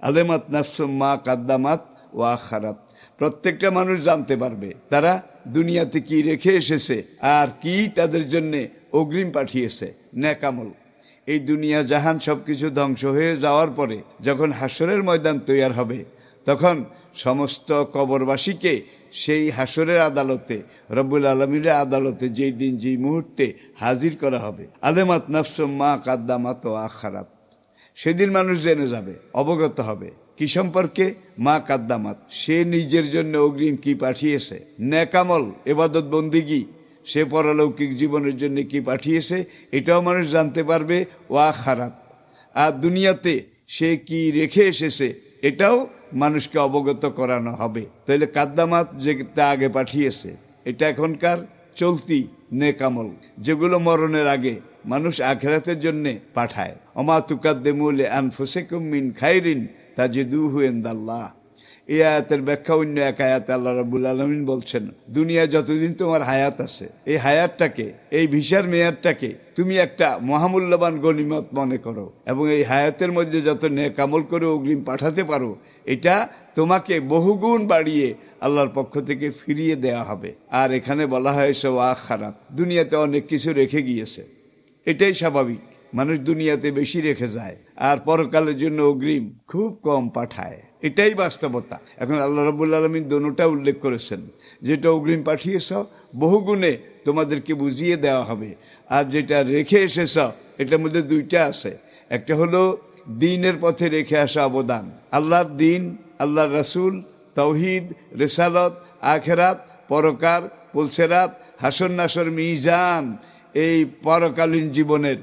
আলেমাত নাফসুম মা কাদ্দামাত ওয়া আখারাত। প্রত্যেকটা মানুষ জানতে পারবে তারা দুনিয়াতে কি রেখে এসেছে আর কি তাদের জন্যে অগ্রিম পাঠিয়েছে নেকামল। এই দুনিয়া জাহান সব কিছু ধ্বংস হয়ে যাওয়ার পরে যখন হাসরের ময়দান তৈয়ার হবে, তখন সমস্ত কবরবাসীকে সেই হাসরের আদালতে, রব্বুল আলমিনের আদালতে, যেই দিন যেই মুহূর্তে হাজির করা হবে, আলেমাত নাফসুম মা কাদ্দামাত ওয়া আখারাত। সেদিন মানুষ জেনে যাবে, অবগত হবে কি সম্পর্কে? মা কাদ্দামাত, সে নিজের জন্য অগ্রিম কি পাঠিয়েছে, নেকামল এবাদত বন্দিগি সে পরলৌকিক জীবনের জন্য কি পাঠিয়েছে, এটাও মানুষ জানতে পারবে। ওয়া আখারাত, আর দুনিয়াতে সে কি রেখে এসেছে এটাও মানুষকে অবগত করানো হবে। তাহলে কাদ্দামাত যেটা আগে পাঠিয়েছে এটা এখনকার চলতি নেকামল, যেগুলো মরণের আগে মানুষ আখিরাতের জন্যে পাঠায়। ওমা তুকাদ্দিমু লিআনফুসিকুম মিন খাইরিন তাজিদুহু ইনদাল্লাহ। এই আয়াতের ব্যাখ্যা অন্য এক আয়াতে আল্লাহ রাব্বুল আলামিন বলছেন, দুনিয়া যতদিন তোমার হায়াত আছে, এই হায়াতটাকে, এই ভিসার মেয়াদটাকে তুমি একটা মহামূল্যবান গনিমত মনে করো, এবং এই হায়াতের মধ্যে যত নেক আমল করে অগ্রিম পাঠাতে পারো, এটা তোমাকে বহুগুণ বাড়িয়ে আল্লাহর পক্ষ থেকে ফিরিয়ে দেওয়া হবে। আর এখানে বলা হয়েছে ওয়া আখারাত, দুনিয়াতে অনেক কিছু রেখে গিয়েছে, এটাই স্বাভাবিক। মানুষ দুনিয়াতে বেশি রেখে যায় আর পরকালের জন্য অগ্রিম খুব কম পাঠায়, এটাই বাস্তবতা। এখন আল্লাহ রাব্বুল আলামিন দোনোটা উল্লেখ করেছেন, যেটা অগ্রিম পাঠিয়েছ বহুগুণে তোমাদেরকে বুঝিয়ে দেওয়া হবে, আর যেটা রেখে এসেছ এটার মধ্যে দুইটা আছে। একটা হলো দ্বীনের পথে রেখে আসা অবদান, আল্লাহর দ্বীন, আল্লাহর রাসূল, তাওহীদ, রিসালাত, আখিরাত, পরকার, পুলসিরাত, হাসর নাসর, মিজান, এই পরকালীন জীবনের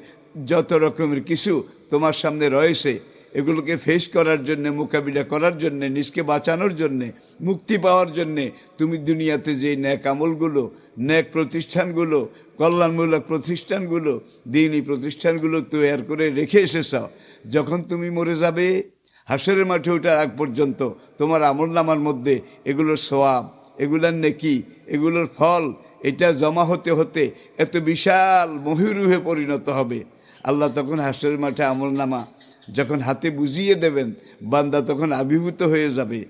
যত রকমের কিছু তোমার সামনে রয়েছে, এগুলোকে ফেস করার জন্যে, মোকাবিলা করার জন্যে, নিজকে বাঁচানোর জন্যে, মুক্তি পাওয়ার জন্যে তুমি দুনিয়াতে যে নেক আমলগুলো, নেক প্রতিষ্ঠানগুলো, কল্যাণমূলক প্রতিষ্ঠানগুলো, দ্বীনি প্রতিষ্ঠানগুলো তৈয়ার করে রেখে এসেছ, যখন তুমি মরে যাবে, হাসরের মাঠে ওঠার আগ পর্যন্ত তোমার আমলনামার মধ্যে এগুলোর সওয়াব, এগুলোর নেকি, এগুলোর ফল, এটা জমা হতে হতে এত বিশাল মহিরুহে পরিণত হবে। আল্লাহ তখন হাসরের মাঠে আমলনামা যখন হাতে বুঝিয়ে দেবেন, বান্দা তখন আবির্ভূত হয়ে যাবে,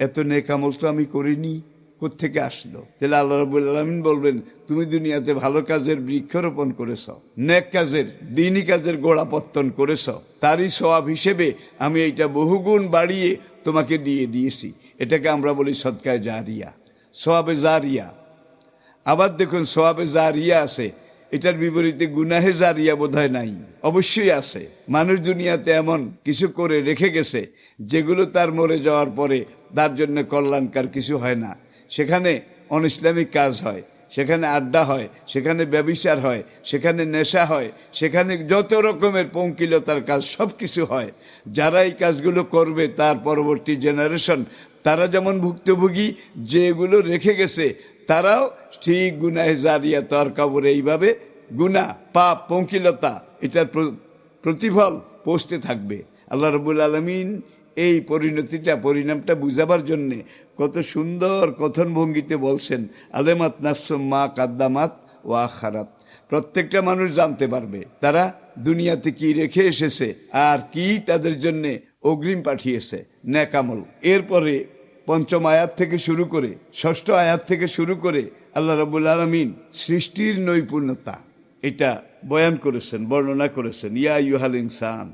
এত নেক আমল তো আমি করিনি, কোত্থেকে আসলো? তাহলে আল্লাহ রাব্বুল আলামিন বলবেন, তুমি দুনিয়াতে ভালো কাজের বৃক্ষরোপণ করেছ, নেক কাজের, দ্বীনি কাজের গোড়াপত্তন করেছ, তারই সওয়াব হিসেবে আমি এইটা বহুগুণ বাড়িয়ে তোমাকে দিয়ে দিয়েছি। এটাকে আমরা বলি সদকায়ে জারিয়া, সওয়াবে জারিয়া। আবার দেখুন, সওয়াবে জারিয়া আছে, এটার বিপরীতে গুনাহে জারিয়া বোধহয় নাই, অবশ্যই আছে। মানুষ দুনিয়াতে এমন কিছু করে রেখে গেছে যেগুলো তার মরে যাওয়ার পরে তার জন্য কল্যাণকার কিছু হয় না। সেখানে অনইসলামিক কাজ হয়, সেখানে আড্ডা হয়, সেখানে ব্যভিচার হয়, সেখানে নেশা হয়, সেখানে যত রকমের পঙ্কিলতার কাজ সব কিছু হয়। যারা এই কাজগুলো করবে তার পরবর্তী জেনারেশন, তারা যেমন ভুক্তভোগী, যেগুলো রেখে গেছে তারাও ঠিক গুনাহে জারিয়া, তর কবরে এইভাবে গুনাহ, পাপ, পঙ্কিলতা, এটার প্রতিফল পৌঁছতে থাকবে। আল্লাহ রাব্বুল আলামিন এই পরিণামটা বুঝাবার জন্যে কত সুন্দর কথন ভঙ্গিতে বলছেন, আলেমাত নাফসুম মা কাদ্দামাত ওয়া আখারাত। প্রত্যেকটা মানুষ জানতে পারবে তারা দুনিয়াতে কি রেখে এসেছে আর কি তাদের জন্যে অগ্রিম পাঠিয়েছে নেকামল। এরপরে পঞ্চম আয়াত থেকে শুরু করে ষষ্ঠ আয়াত থেকে শুরু করে আল্লাহ রাব্বুল আলামিন সৃষ্টির নৈপুণ্যতা এটা বয়ান করেছেন, বর্ণনা করেছেন। ইয়া আইয়ুহাল ইনসান,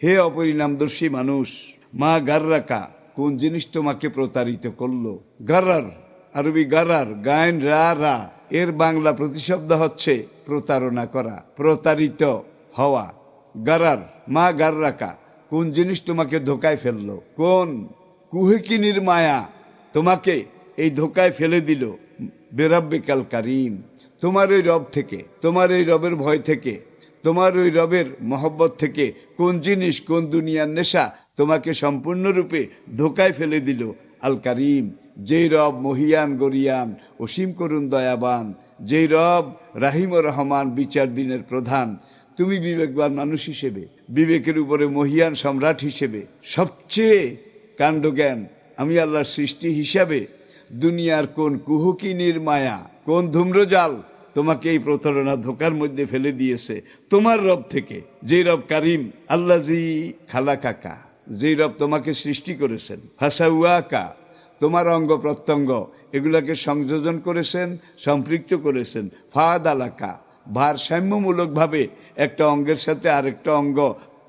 হে অপরিণামদর্শী মানুষ, মা গাররাকা, কোন জিনিস তোমাকে প্রতারিত করলো? গারার, আরবি গারার, গায়ন রা রা, এর বাংলা প্রতিশব্দ হচ্ছে প্রতারণা করা, প্রতারিত হওয়া। গারার, মা গাররাকা, কোন জিনিস তোমাকে ধোকায় ফেললো? কোন কুহেকিনির মায়া তোমাকে এই ধোকায় ফেলে দিল? বেরাব্বিকাল কারিম, তোমার ওই রব থেকে, তোমার ওই রবের ভয় থেকে, তোমার ওই রবের মহব্বত থেকে কোন জিনিস, কোন দুনিয়ার নেশা তোমাকে সম্পূর্ণরূপে ধোকায় ফেলে দিল? আল কারিম, যেই রব মহিয়ান গরিয়ান, অসীম করুণ দয়াবান, যেই রব রাহিম ও রহমান, বিচার দিনের প্রধান। তুমি বিবেকবান মানুষ হিসেবে, বিবেকের উপরে মহিয়ান সম্রাট হিসেবে, সবচেয়ে কাণ্ডজ্ঞান আমি আল্লাহর সৃষ্টি হিসাবে দুনিয়ার কোন কুহুকিনীর মায়া, কোন ধূম্রজাল তোমাকে এই প্রতারণা ধোকার মধ্যে ফেলে দিয়েছে? তোমার রব থেকে, যে রব কারিম, আল্লাজি খালাকাকা, যেই রব তোমাকে সৃষ্টি করেছেন। ফাসাউয়াকা, তোমার অঙ্গ প্রত্যঙ্গ এগুলাকে সংযোজন করেছেন, সম্পৃক্ত করেছেন। ফাদালাকা, ভারসাম্যমূলকভাবে একটা অঙ্গের সাথে আরেকটা অঙ্গ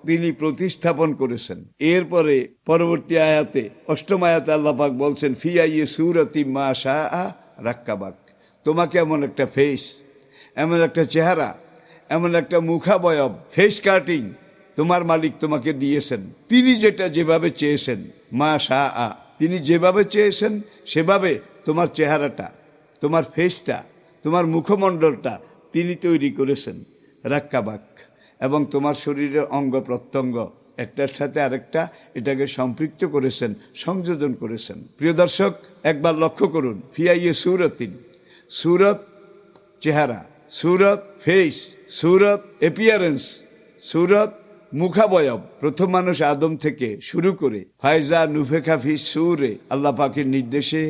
তিনি প্রতিস্থাপন করেছেন। এরপরে পরবর্তী আয়াতে, অষ্টম আয়াতে আল্লাহ পাক বলছেন, ফিয়াইয়ে সূরাতি মা শাআ রাক্কাবাক, তোমাকে এমন একটা ফেস, এমন একটা চেহারা, এমন একটা মুখাবয়ব, ফেস কাটিং তোমার মালিক তোমাকে দিয়েছেন। তিনি যেভাবে চেয়েছেন, মা শাআ, তিনি যেভাবে চেয়েছেন সেভাবে তোমার চেহারাটা, তোমার ফেসটা, তোমার মুখমণ্ডলটা তিনি তৈরি করেছেন। রাক্কাবাক, এবং তোমার শরীরের অঙ্গ প্রত্যঙ্গ একটার সাথে আরেকটা এটাকে সম্পৃক্ত করেছেন, সংযোজন করেছেন। প্রিয় দর্শক, একবার লক্ষ্য করুন, ফিয়াইয়ে সূরাতিন, সূরত চেহারা, সূরত ফেস, সূরত এপিয়ারেন্স, সূরত মুখাবয়ব। প্রথম মানুষ আদম থেকে শুরু করে ফায়জা নুফেখা ফি সূরে, আল্লাহ পাকের নির্দেশে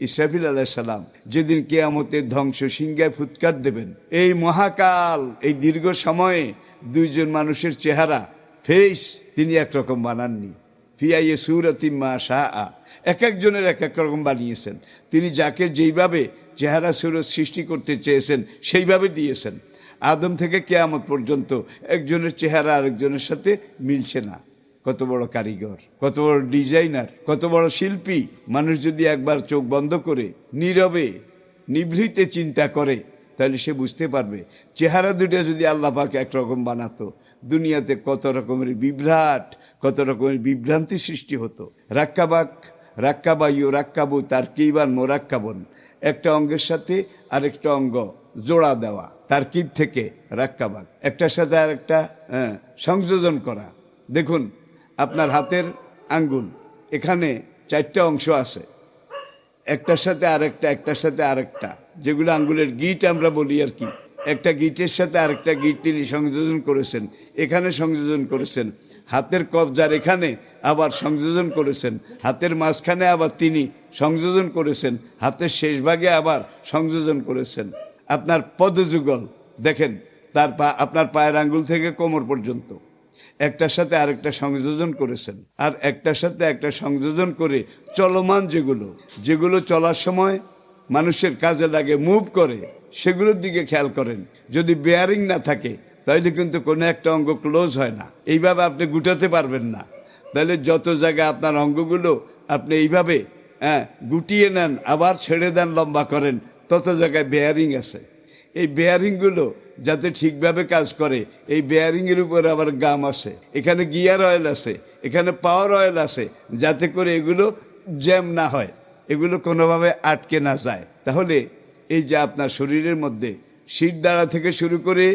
ইসরাফিল আলাইহিস সালাম যেদিন কিয়ামতের ধ্বংস সিংহায় ফুৎকার দেবেন, এই মহাকাল, এই দীর্ঘ সময়ে দুইজন মানুষের চেহারা, ফেস তিনি একরকম বানাননি। ফিয়াইয়ে সূরাতিন মা শাআ, এক একজনের এক এক রকম বানিয়েছেন। তিনি যাকে যেইভাবে চেহারা সুরত সৃষ্টি করতে চেয়েছেন সেইভাবে দিয়েছেন। আদম থেকে কিয়ামত পর্যন্ত একজনের চেহারা আরেকজনের সাথে মিলছে না। কত বড় কারিগর, কত বড় ডিজাইনার, কত বড় শিল্পী। মানুষ যদি একবার চোখ বন্ধ করে নীরবে নিভৃতে চিন্তা করে তাহলে সে বুঝতে পারবে, চেহারা দুটো যদি আল্লাহ পাক একরকম বানাতো, দুনিয়াতে কত রকমের বিভ্রাট, কত রকমের বিভ্রান্তি সৃষ্টি হতো। রাক্কাবাক, রাক্কাবাইও রাক্কাবু তারকিবান মোরাক্কাবন, একটা অঙ্গের সাথে আরেকটা অঙ্গ জোড়া দেওয়া, তারকিব থেকে রাক্কাবাক, একটার সাথে আরেকটা সংযোজন করা। দেখুন, আপনার হাতের আঙ্গুল, এখানে 4টা অংশ আছে, একটার সাথে আরেকটা, একটার সাথে আরেকটা, যেগুলো আঙ্গুলের গিট আমরা বলি আর কি। একটা গিটের সাথে আরেকটা গিট তিনি সংযোজন করেছেন, এখানে সংযোজন করেছেন। হাতের কবজার এখানে আবার সংযোজন করেছেন, হাতের মাঝখানে আবার তিনি সংযোজন করেছেন, হাতের শেষ ভাগে আবার সংযোজন করেছেন। আপনার পদযুগল দেখেন, তার আপনার পায়ের আঙ্গুল থেকে কোমর পর্যন্ত একটার সাথে আরেকটা সংযোজন করেছেন। আর একটার সাথে একটা সংযোজন করে চলমান যেগুলো চলার সময় মানুষের কাজে লাগে, মুভ করে, সেগুলোর দিকে খেয়াল করেন। যদি বেয়ারিং না থাকে তাহলে কিন্তু কোনো একটা অঙ্গ ক্লোজ হয় না, এইভাবে আপনি গুটাতে পারবেন না। তাহলে যত জায়গায় আপনার অঙ্গগুলো আপনি এইভাবে গুটিয়ে নেন, আবার ছেড়ে দেন, লম্বা করেন, তত জায়গায় বেয়ারিং আছে। এই বেয়ারিংগুলো যাতে ঠিকভাবে কাজ করে, এই বেয়ারিংয়ের উপরে আবার গাম আছে, এখানে গিয়ার অয়েল আছে, এখানে পাওয়ার অয়েল আছে, যাতে করে এগুলো জ্যাম না হয়, এগুলো কোনোভাবে আটকে না যায়। তাহলে এই যে আপনার শরীরের মধ্যে শিরদাঁড়া থেকে শুরু করে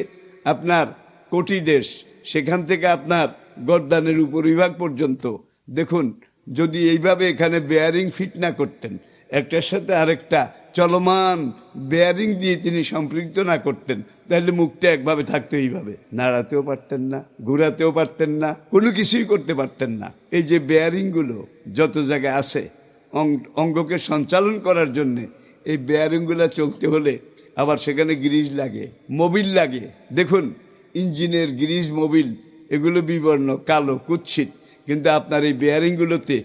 আপনার কটিদেশ, সেখান থেকে আপনার গর্দানের উপরিভাগ পর্যন্ত দেখুন, যদি এইভাবে এখানে বেয়ারিং ফিট না করতেন, একটার সাথে আরেকটা চলমান বেয়ারিং দিয়ে তিনি সম্পৃক্ত না করতেন, তাহলে মুখটা একভাবে থাকতো, এইভাবে নাড়াতেও পারতেন না, ঘুরাতেও পারতেন না, কোনো কিছুই করতে পারতেন না। এই যে বেয়ারিংগুলো যত জায়গায় আছে অঙ্গকে সঞ্চালন করার জন্যে, এই বেয়ারিংগুলো চলতে হলে আবার সেখানে গ্রিজ লাগে, মোবিল লাগে। দেখুন, ইঞ্জিনের গ্রিজ, মোবিল এগুলো বিবর্ণ, কালো, কুৎসিত, কিন্তু আপনার এই বেয়ারিংগুলোতে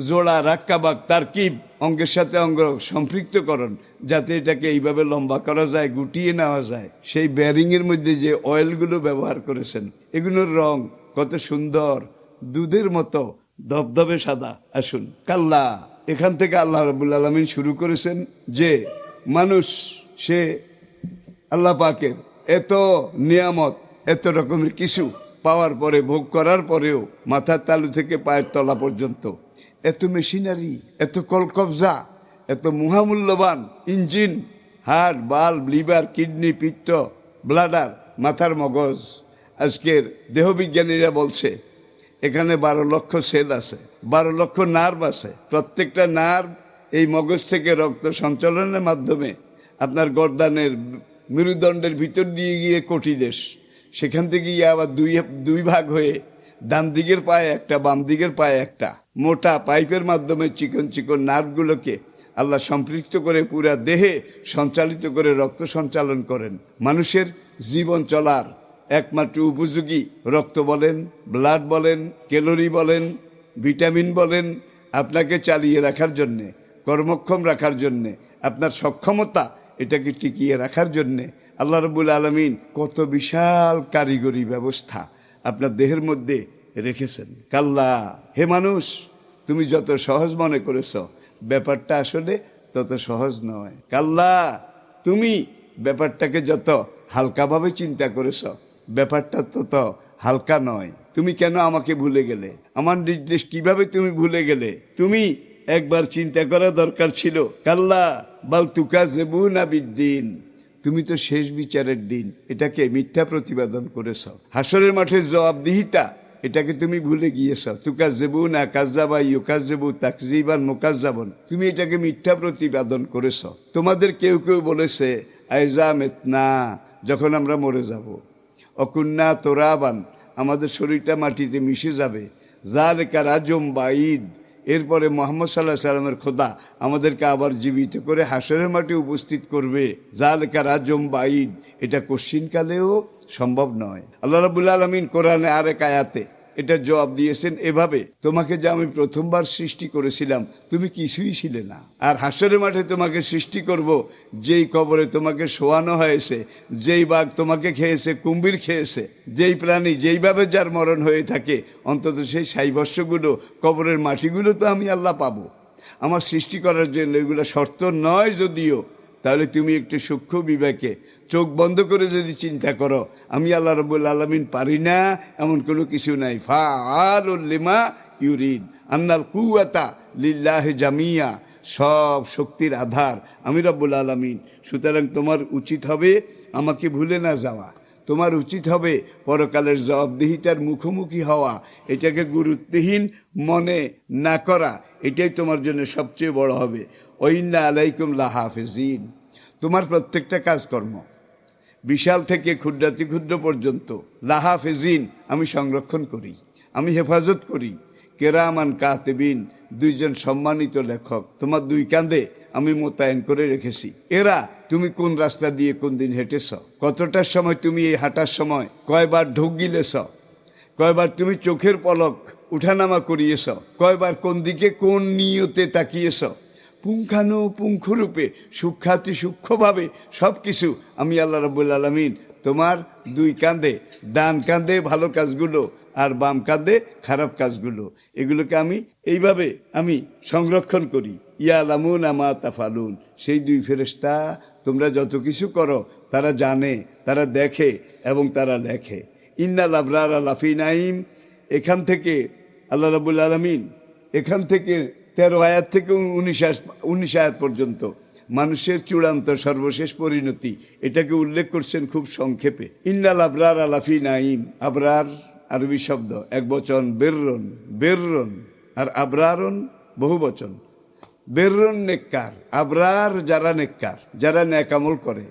জোড়া, রাক্কাবাক, তারকিব, অঙ্গের সাথে অঙ্গ সম্পৃক্তকরণ, যাতে এটাকে এইভাবে লম্বা করা যায়, গুটিয়ে নেওয়া যায়। সেই বেয়ারিংয়ের মধ্যে যে অয়েলগুলো ব্যবহার করেছেন, এগুলোর রং কত সুন্দর, দুধের মতো ধবধবে সাদা। আসুন, কাল্লা, এখান থেকে আল্লাহ রাব্বুল আলামিন শুরু করেছেন যে মানুষ সে আল্লাহ পাকের এত নিয়ামত, এত রকমের কিছু পাওয়ার পরে, ভোগ করার পরেও মাথার তালু থেকে পায়ের তলা পর্যন্ত এত মেশিনারি, এত কলকবজা, এত মহামূল্যবান engine, heart, bulb, liver, kidney, পিত্ত, ব্লাডার, মাথার মগজ। আজকের দেহবিজ্ঞানীরা বলছে এখানে 12 লক্ষ সেল আছে, 12 লক্ষ নার্ভ আছে। প্রত্যেকটা নার্ভ এই মগজ থেকে রক্ত সঞ্চালনের মাধ্যমে আপনার গর্দানের মেরুদণ্ডের ভিতর দিয়ে গিয়ে কটিদেশ, সেখান থেকে গিয়ে আবার দুই ভাগ হয়ে ডান দিকের পায়ে একটা, বাম দিকের পায়ে একটা, মোটা পাইপের মাধ্যমে চিকন চিকন নার্ভগুলোকে আল্লাহ সম্পৃক্ত করে পুরা দেহে সঞ্চালিত করে রক্ত সঞ্চালন করেন। মানুষের জীবন চলার একমাত্র উপযোগী রক্ত বলেন, ব্লাড বলেন, ক্যালোরি বলেন, ভিটামিন বলেন আপনাকে চালিয়ে রাখার জন্যে, কর্মক্ষম রাখার জন্যে, আপনার সক্ষমতা এটাকে টিকিয়ে রাখার জন্যে আল্লাহ রাব্বুল আলামিন কত বিশাল কারিগরি ব্যবস্থা আপনার দেহের মধ্যে রেখেছেন। কাল্লা, হে মানুষ, তুমি যত সহজ মনে করেছ ব্যাপারটা আসলে তত সহজ নয়। কাল্লা, তুমি ব্যাপারটাকে যত হালকাভাবে চিন্তা করেছ ব্যাপারটা তত হালকা নয়। তুমি কেন আমাকে ভুলে গেলে? আমার নির্দেশ কিভাবে তুমি ভুলে গেলে? তুমি একবার চিন্তা করা দরকার ছিল। কাল্লা বাল তুকাযিবুনা বিদ্দিন, তুমি তো শেষ বিচারের দিন এটাকে মিথ্যা প্রতিপাদন করেছ। হাসরের মাঠে জবাবদিহিতা এটাকে তুমি ভুলে গিয়েছ। তুকাযিবুনা কাযযাবা ইউকাযযিবু তাকযীবান মুকাযযাবন, তুমি এটাকে মিথ্যা প্রতিপাদন করেছ। তোমাদের কেউ কেউ বলেছে আইজা মেতনা, যখন আমরা মরে যাব, অকুন্না তোরাবান, আমাদের শরীরটা মাটিতে মিশে যাবে, যালিকা রাজুম বাঈদ, এরপরে মুহাম্মদ সাল্লাল্লাহু আলাইহি সাল্লামের খোদা আমাদেরকে আবার জীবিত করে হাসরের মাঠে উপস্থিত করবে। যালিকা রাজুম বাঈদ, এটা কশ্চিনকালেও সম্ভব নয়। আল্লাহ রাব্বুল আলামিন কোরআনে আরেক আয়াতে এটা জবাব দিয়েছেন এভাবে, তোমাকে যে আমি প্রথমবার সৃষ্টি করেছিলাম তুমি কিছুই ছিলে না, আর হাসরের মাঠে তোমাকে সৃষ্টি করব, যেই কবরে তোমাকে শোয়ানো হয়েছে, যেই বাঘ তোমাকে খেয়েছে, কুম্ভীর খেয়েছে, যেই প্রাণী যেইভাবে যার মরণ হয়ে থাকে, অন্তত সেই সাইবস্যগুলো, কবরের মাটিগুলো তো আমি আল্লাহ পাবো। আমার সৃষ্টি করার জন্য এগুলো শর্ত নয় যদিও, তাহলে তুমি একটু সূক্ষ্ম বিবেকে চোখ বন্ধ করে যদি চিন্তা করো, আমি আল্লাহ রাব্বুল আলামিন পারি না এমন কোনো কিছু নাই। ফাআলুল লিমা ইউরিদ, আন্নাল কুওয়াতা লিল্লাহি জামিয়া, সব শক্তির আধার আমি রাব্বুল আলামিন। সুতরাং তোমার উচিত হবে আমাকে ভুলে না যাওয়া, তোমার উচিত হবে পরকালের জবাবদিহিতার মুখোমুখি হওয়া, এটাকে গুরুত্বহীন মনে না করা, এটাই তোমার জন্য সবচেয়ে বড় হবে। ওয়াইন্না আলাইকুম লাহাফিজিন, তোমার প্রত্যেকটা কাজকর্ম বিশাল থেকে ক্ষুদ্রাতি ক্ষুদ্র পর্যন্ত লাহাফিজিন, আমি সংরক্ষণ করি, আমি হেফাজত করি। কেরামান কাতিবিন, দুইজন সম্মানিত লেখক তোমার দুই কাঁধে আমি মোতায়েন করে রেখেছি। এরা তুমি কোন রাস্তা দিয়ে কোন দিন হেঁটেছ, কতটার সময় তুমি এই হাঁটার সময় কয়বার ঢোক গিলেছ, কয়বার তুমি চোখের পলক উঠানামা করিয়েছ, কয়বার কোন দিকে কোন নিয়তে তাকিয়েছ, পুঙ্খানুপুঙ্খরূপে সূক্ষ্মাতি সূক্ষ্মভাবে সব কিছু আমি আল্লাহ রাব্বুল আলামিন তোমার দুই কাঁধে, ডান কাঁধে ভালো কাজগুলো আর বাম কাঁধে খারাপ কাজগুলো, এগুলোকে আমি এইভাবে আমি সংরক্ষণ করি। ইয়ালামুনা মা তাফালুন, সেই দুই ফেরেশতা তোমরা যত কিছু করো তারা জানে, তারা দেখে এবং তারা লেখে। ইন্নাল আবরারা লাফি নাঈম, এখান থেকে আল্লাহ রাব্বুল আলামিন এখান থেকে 13 আয়াত থেকে 19 আয়াত পর্যন্ত মানুষের চূড়ান্ত সর্বশেষ পরিণতি এটাকে উল্লেখ করছেন খুব সংক্ষেপে। ইন্নাল আবরার লাফি নাঈম, আবরার আরবি শব্দ, এক বচন বেররন, বেররন, আর আবরারন বহু বচন। বেররন নেককার, আবরার যারা নেককার, যারা নেক আমল করে,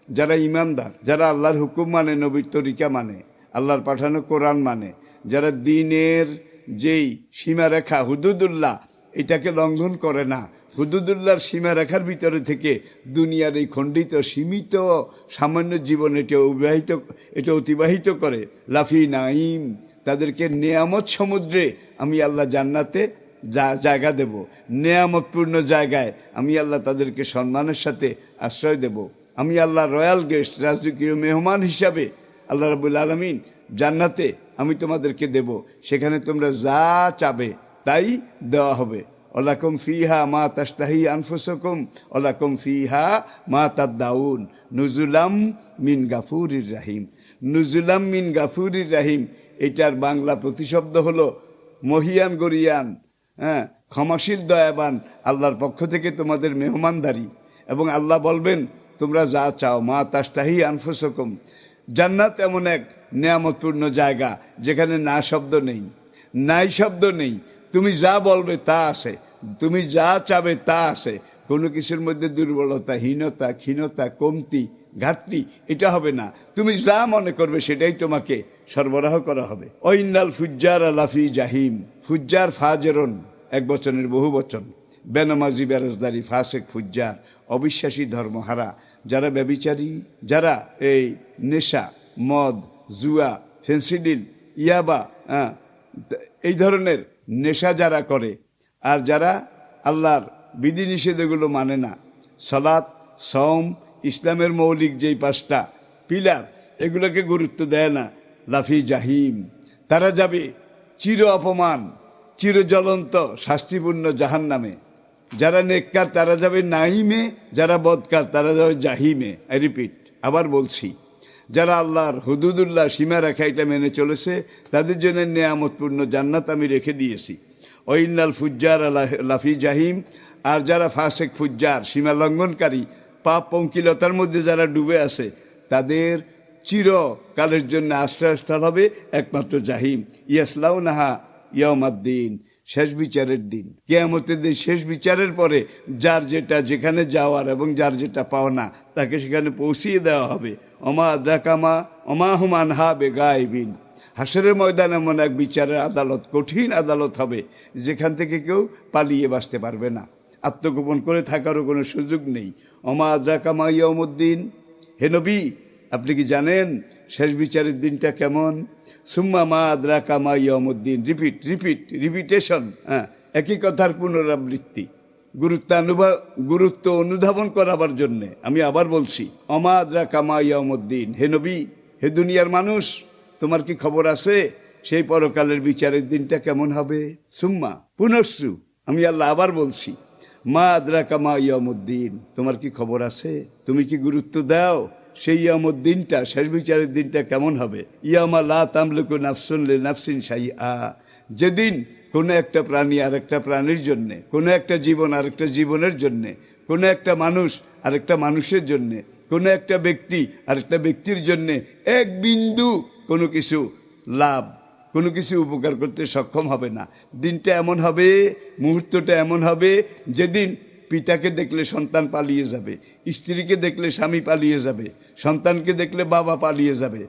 যারা ইমানদার, যারা আল্লাহর হুকুম মানে, নবীর তরিকা মানে, আল্লাহর পাঠানো কোরআন মানে, যারা দ্বীনের যেই সীমারেখা হুদুদুল্লাহ এটাকে লঙ্ঘন করে না, হুদুদুল্লাহর সীমারেখার ভিতরে থেকে দুনিয়ার এই খণ্ডিত সীমিত সামান্য জীবন এটা অতিবাহিত করে। লাফি নাঈম, তাদেরকে নেয়ামত সমুদ্রে আমি আল্লাহ জান্নাতে জায়গা দেব, নেয়ামতপূর্ণ জায়গায় আমি আল্লাহ তাদেরকে সম্মানের সাথে আশ্রয় দেব। আমি আল্লাহ রয়্যাল গেস্ট, রাজকীয় মেহমান হিসাবে আল্লাহ রাব্বুল আলামিন জান্নাতে আমি তোমাদেরকে দেব, সেখানে তোমরা যা চাবে তাই দেওয়া হবে। ওয়ালাকুম ফিহা মা তাশতাহি আনফুসুকুম ওয়ালাকুম ফিহা মা তাদদাউন নুজুলাম মিন গাফুরির রাহিম। নুজুলাম মিন গাফুরির রাহিম, এটার বাংলা প্রতিশব্দ হলো মহিয়ান গরিয়ান, হ্যাঁ, ক্ষমাশীল দয়াবান আল্লাহর পক্ষ থেকে তোমাদের মেহমানদারি। এবং আল্লাহ বলবেন তোমরা যা চাও, মা তাশতাহি আনফুসুকুম। জান্নাত এমন এক নেয়ামতপূর্ণ জায়গা যেখানে না শব্দ নেই, নাই শব্দ নেই, তুমি যা বলবে তা আছে, তুমি যা চাবে তা আছে, কোনো কিছুর মধ্যে দুর্বলতা, হীনতা, ক্ষীণতা, কমতি, ঘাটতি এটা হবে না। তুমি যা মনে করবে সেটাই তোমাকে সরবরাহ করা হবে। ওয়াইন্নাল ফুজ্জার লাফি জাহিম, ফুজ্জার ফাজেরন এক বচনের বহু বচন, বেনামাজি, বেরোজদারি, ফাসেক, ফুজ্জার, অবিশ্বাসী, ধর্মহারা, যারা ব্যভিচারী, যারা এই নেশা, মদ, জুয়া, ফেন্সিডিল, ইয়াবা, এই ধরনের নেশা যারা করে আর যারা আল্লাহর বিধিনিষেধ এগুলো মানে না, সালাত, সওম, ইসলামের মৌলিক যেই 5টা পিলার এগুলোকে গুরুত্ব দেয় না, লাফি জাহিম, তারা যাবে চির অপমান, চির জ্বলন্ত শাস্তিপূর্ণ জাহান্নামে। যারা নেককার তারা যাবে নাইমে, যারা বদকার তারা যাবে জাহিমে। আই রিপিট, আবার বলছি, যারা আল্লাহর হুদুদুল্লাহ সীমারেখা এটা মেনে চলেছে তাদের জন্য নেয়ামতপূর্ণ জান্নাত আমি রেখে দিয়েছি। ওয়াইন্নাল ফুজ্জার লাফি জাহিম, আর যারা ফাসেক ফুজ্জার সীমা লঙ্ঘনকারী পাপ পঙ্কিলতার মধ্যে যারা ডুবে আছে তাদের চিরকালের জন্য আশ্রয়স্থল হবে একমাত্র জাহিম। ইয়াসলাউনাহা ইয়াউমাদ্দিন, শেষ বিচারের দিন, কিয়ামতের দিন। শেষ বিচারের পরে যার যেটা যেখানে যাওয়ার এবং যার যেটা পাওনা তাকে সেখানে পৌঁছিয়ে দেওয়া হবে। ওমা আদ্রাকামা ওমা হুমান হা বেগাইবিন। হাসরের ময়দান এমন এক বিচারের আদালত, কঠিন আদালত হবে যেখান থেকে কেউ পালিয়ে বাঁচতে পারবে না, আত্মগোপন করে থাকারও কোনো সুযোগ নেই। ওমা আদ্রাকামা ইয়াউমুদ্দিন, হে নবী আপনি কি জানেন শেষ বিচারের দিনটা কেমন? সুম্মা মা আদ্রাকা মা ইয়াউমুদ্দিন, রিপিটেশন, হ্যাঁ, একই কথার পুনরাবৃত্তি, গুরুত্ব অনুধাবন করাবার জন্যে আমি আবার বলছি, অমা আদ্রাকা মা ইয়াউমুদ্দিন, হে নবী, হে দুনিয়ার মানুষ, তোমার কি খবর আছে সেই পরকালের বিচারের দিনটা কেমন হবে? সুম্মা পুনঃসু, আমি আল্লাহ আবার বলছি, মা আদ্রাকা মা ইয়াউমুদ্দিন, তোমার কি খবর আছে? তুমি কি গুরুত্ব দাও সেই ইয়ামুদ দিনটা, শেষ বিচারের দিনটা কেমন হবে? ইয়ামা লা তামলিকু নাফসুন লিনাফসিন শাইআ, যেদিন কোনো একটা প্রাণী আরেকটা প্রাণীর জন্যে, কোনো একটা জীবন আরেকটা জীবনের জন্যে, কোনো একটা মানুষ আরেকটা মানুষের জন্যে, কোনো একটা ব্যক্তি আরেকটা ব্যক্তির জন্যে এক বিন্দু কোনো কিছু লাভ, কোনো কিছু উপকার করতে সক্ষম হবে না। দিনটা এমন হবে, মুহূর্তটা এমন হবে যেদিন পিতাকে দেখলে সন্তান পালিয়ে যাবে, স্ত্রীকে দেখলে স্বামী পালিয়ে যাবে, সন্তানকে দেখলে বাবা পালিয়ে যাবে।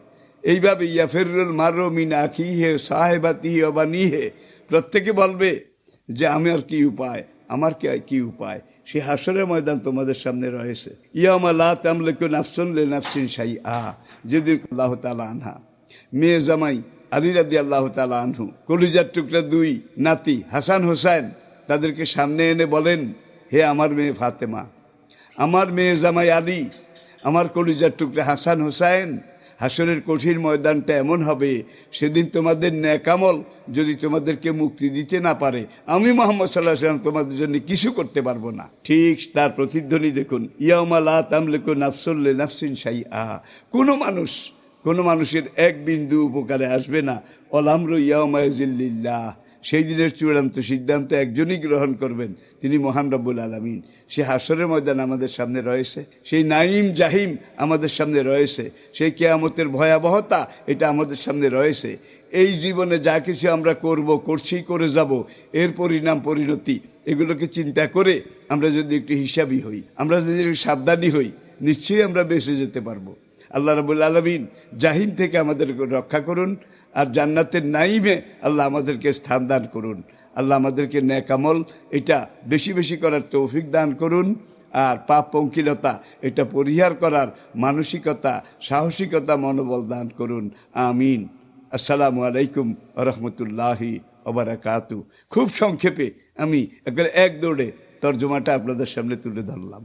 এইভাবে ইয়াফিরুল মারু মিন আখিহি সাহেবাতিহি ওয়া বানিহি, প্রত্যেকে বলবে যে আমার কি উপায়, আমার কি উপায়। সে হাসরের ময়দান তোমাদের সামনে রয়েছে। ইয়াউমা লা তামলিকু নাফসুন লিনাফসিন শাইআ, যেদিন আল্লাহ তাআলা আনহা, মেয়ে জামাই আলী রাদিয়াল্লাহু তাআলা আনহু, কলিজার টুকরা 2 নাতি হাসান হোসেন, তাদেরকে সামনে এনে বলেন, হে আমার মেয়ে ফাতেমা, আমার মেয়ে জামাই আলী, আমার কলিজার টুকরা হাসান হোসেন, হাসরের কঠিন ময়দানটা এমন হবে সেদিন তোমাদের নেকামল যদি তোমাদেরকে মুক্তি দিতে না পারে, আমি মুহাম্মদ সাল্লাল্লাহু আলাইহি ওয়াসাল্লাম তোমাদের জন্য কিছু করতে পারবো না। ঠিক তার প্রতিধ্বনি দেখুন, ইয়াউমা লা তামলিকু নাফসুন লিনাফসিন শাইআ, কোনো মানুষের এক বিন্দু উপকারে আসবে না। ওয়াল-আমরু ইয়াউমা ইযিন লিল্লাহ, সেই দিনের চূড়ান্ত সিদ্ধান্ত একজনই গ্রহণ করবেন, তিনি মহান রব্বুল আলামিন। সে হাসরের ময়দান আমাদের সামনে রয়েছে, সেই নাইম জাহিম আমাদের সামনে রয়েছে, সেই কিয়ামতের ভয়াবহতা এটা আমাদের সামনে রয়েছে। এই জীবনে যা কিছু আমরা করে যাব, এর পরিণতি এগুলোকে চিন্তা করে আমরা যদি একটু হিসাবি হই, আমরা যদি একটু সাবধানী হই, নিশ্চয়ই আমরা বেঁচে যেতে পারবো। আল্লাহ রাব্বুল আলামিন জাহিম থেকে আমাদেরকে রক্ষা করুন, আর জান্নাতের নাইমে আল্লাহ আমাদেরকে স্থান দান করুন। আল্লাহ আমাদেরকে নেক আমল এটা বেশি বেশি করার তৌফিক দান করুন, আর পাপ পঙ্কিলতা এটা পরিহার করার মানসিকতা, সাহসিকতা, মনোবল দান করুন। আমিন। আসসালামু আলাইকুম ওয়া রাহমাতুল্লাহি ওয়া বারাকাতুহু। খুব সংক্ষেপে আমি এক দৌড়ে তর্জমাটা আপনাদের সামনে তুলে ধরলাম।